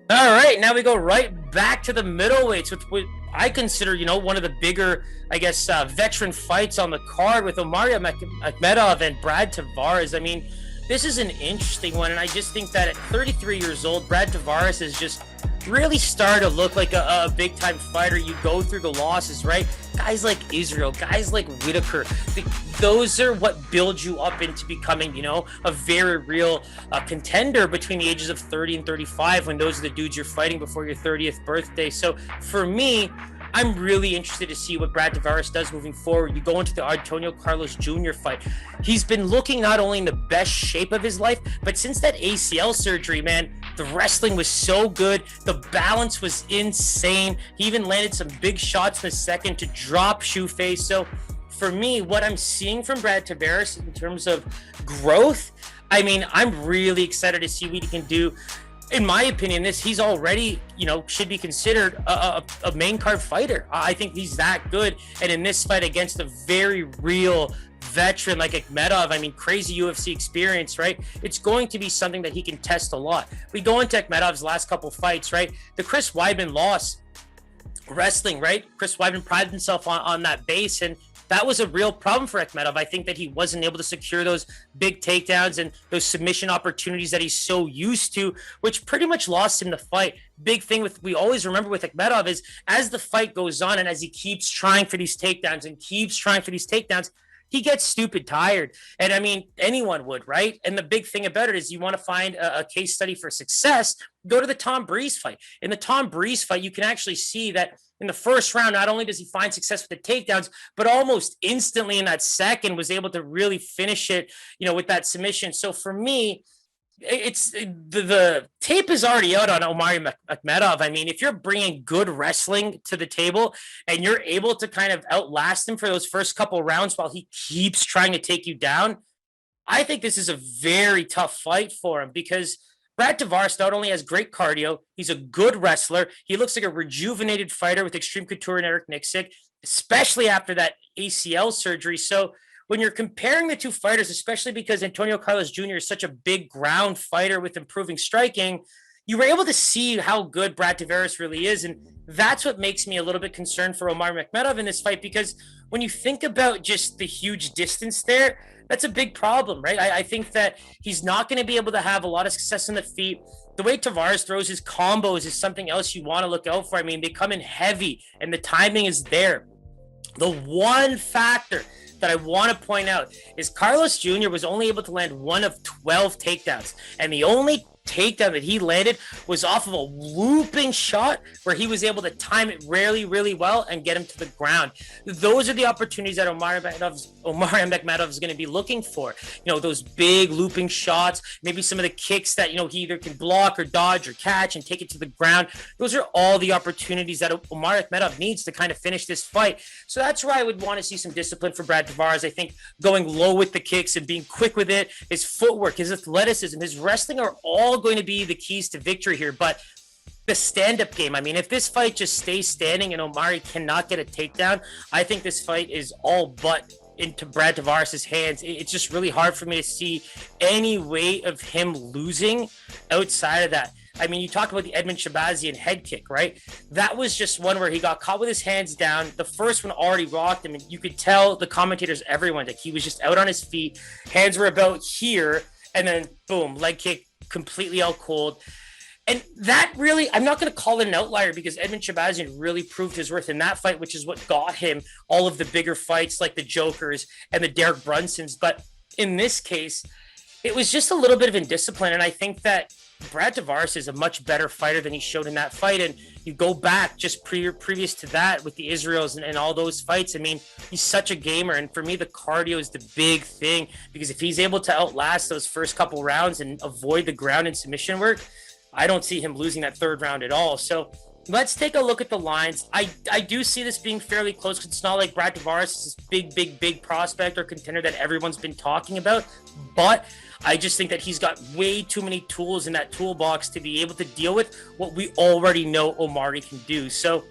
All right, now we go right back to the middleweights with what I consider, one of the bigger, I guess, veteran fights on the card with Omari Akhmedov and Brad Tavares. I mean, this is an interesting one, and I just think that at 33 years old, Brad Tavares is just really started to look like a big time fighter. You go through the losses, right? Guys like Israel, guys like Whitaker, those are what build you up into becoming, a very real contender between the ages of 30 and 35 when those are the dudes you're fighting before your 30th birthday. So for me, I'm really interested to see what Brad Tavares does moving forward. You go into the Antonio Carlos Jr. fight. He's been looking not only in the best shape of his life, but since that ACL surgery, man, the wrestling was so good. The balance was insane. He even landed some big shots in the second to drop Shoeface. So for me, what I'm seeing from Brad Tavares in terms of growth, I mean, I'm really excited to see what he can do. In my opinion, he's already, should be considered a main card fighter. I think he's that good. And in this fight against a very real veteran like Akhmedov, I mean, crazy UFC experience, right? It's going to be something that he can test a lot. We go into Akhmedov's last couple fights, right? The Chris Weidman loss, wrestling, right? Chris Weidman prided himself on that base, and that was a real problem for Akhmedov. I think that he wasn't able to secure those big takedowns and those submission opportunities that he's so used to, which pretty much lost him the fight. Big thing we always remember with Akhmedov is as the fight goes on and as he keeps trying for these takedowns and keeps trying for these takedowns, he gets stupid tired. And I mean, anyone would, right? And the big thing about it is you want to find a case study for success, go to the Tom Breese fight. In the Tom Breese fight, you can actually see that in the first round, not only does he find success with the takedowns, but almost instantly in that second was able to really finish it, with that submission. So for me, it's the tape is already out on Omari Akhmedov. I mean, if you're bringing good wrestling to the table and you're able to kind of outlast him for those first couple rounds while he keeps trying to take you down, I think this is a very tough fight for him because Brad Tavares not only has great cardio, he's a good wrestler. He looks like a rejuvenated fighter with Extreme Couture and Eric Nixick, especially after that ACL surgery. So when you're comparing the two fighters, especially because Antonio Carlos Jr. is such a big ground fighter with improving striking, you were able to see how good Brad Tavares really is. And that's what makes me a little bit concerned for Omar Akhmedov in this fight, because when you think about just the huge distance there, that's a big problem, right? I think that he's not going to be able to have a lot of success on the feet. The way Tavares throws his combos is something else you want to look out for. I mean, they come in heavy and the timing is there. The one factor that I want to point out is Carlos Jr. was only able to land one of 12 takedowns. And the only takedown that he landed was off of a looping shot where he was able to time it really well and get him to the ground. Those are the opportunities that Omar Akhmedov is going to be looking for. Those big looping shots, maybe some of the kicks that, he either can block or dodge or catch and take it to the ground. Those are all the opportunities that Omar Akhmedov needs to kind of finish this fight. So that's where I would want to see some discipline for Brad Tavares. I think going low with the kicks and being quick with it, his footwork, his athleticism, his wrestling are all going to be the keys to victory here. But the stand-up game, I mean, if this fight just stays standing and Omari cannot get a takedown, I think this fight is all but into Brad Tavares' hands. It's just really hard for me to see any way of him losing outside of that. I mean, you talk about the Edmund Shabazian head kick, right? That was just one where he got caught with his hands down. The first one already rocked him, and you could tell the commentators, everyone, that he was just out on his feet. Hands were about here, and then boom, leg kick, completely out cold. And that really, I'm not going to call it an outlier because Edmund Shabazian really proved his worth in that fight, which is what got him all of the bigger fights like the Jokers and the Derek Brunsons. But in this case, it was just a little bit of indiscipline. And I think that Brad Tavares is a much better fighter than he showed in that fight. And you go back just previous to that with the Israels and all those fights. I mean, he's such a gamer. And for me, the cardio is the big thing, because if he's able to outlast those first couple rounds and avoid the ground and submission work, I don't see him losing that third round at all. So let's take a look at the lines. I do see this being fairly close, because it's not like Brad Tavares is this big prospect or contender that everyone's been talking about. But I just think that he's got way too many tools in that toolbox to be able to deal with what we already know Omari can do. So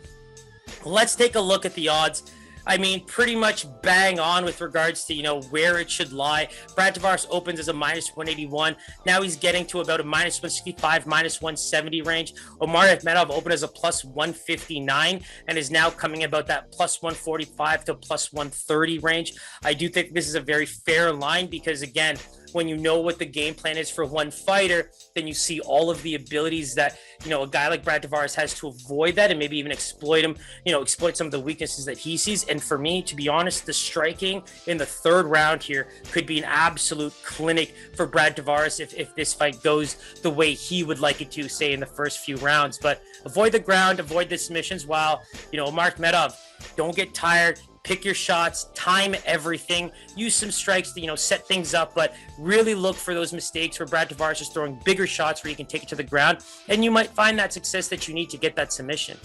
let's take a look at the odds. I mean, pretty much bang on with regards to, where it should lie. Brad Tavares opens as a minus 181. Now he's getting to about a minus 165, minus 170 range. Omari Akhmedov opened as a plus 159 and is now coming about that plus 145 to plus 130 range. I do think this is a very fair line because, again, when you know what the game plan is for one fighter, then you see all of the abilities that, a guy like Brad Tavares has to avoid that and maybe even exploit him, exploit some of the weaknesses that he sees. And for me, to be honest, the striking in the third round here could be an absolute clinic for Brad Tavares if this fight goes the way he would like it to, say, in the first few rounds. But avoid the ground, avoid the submissions while, Omari Akhmedov, don't get tired. Pick your shots, time everything, use some strikes to, set things up, but really look for those mistakes where Brad Tavares is throwing bigger shots where you can take it to the ground, and you might find that success that you need to get that submission.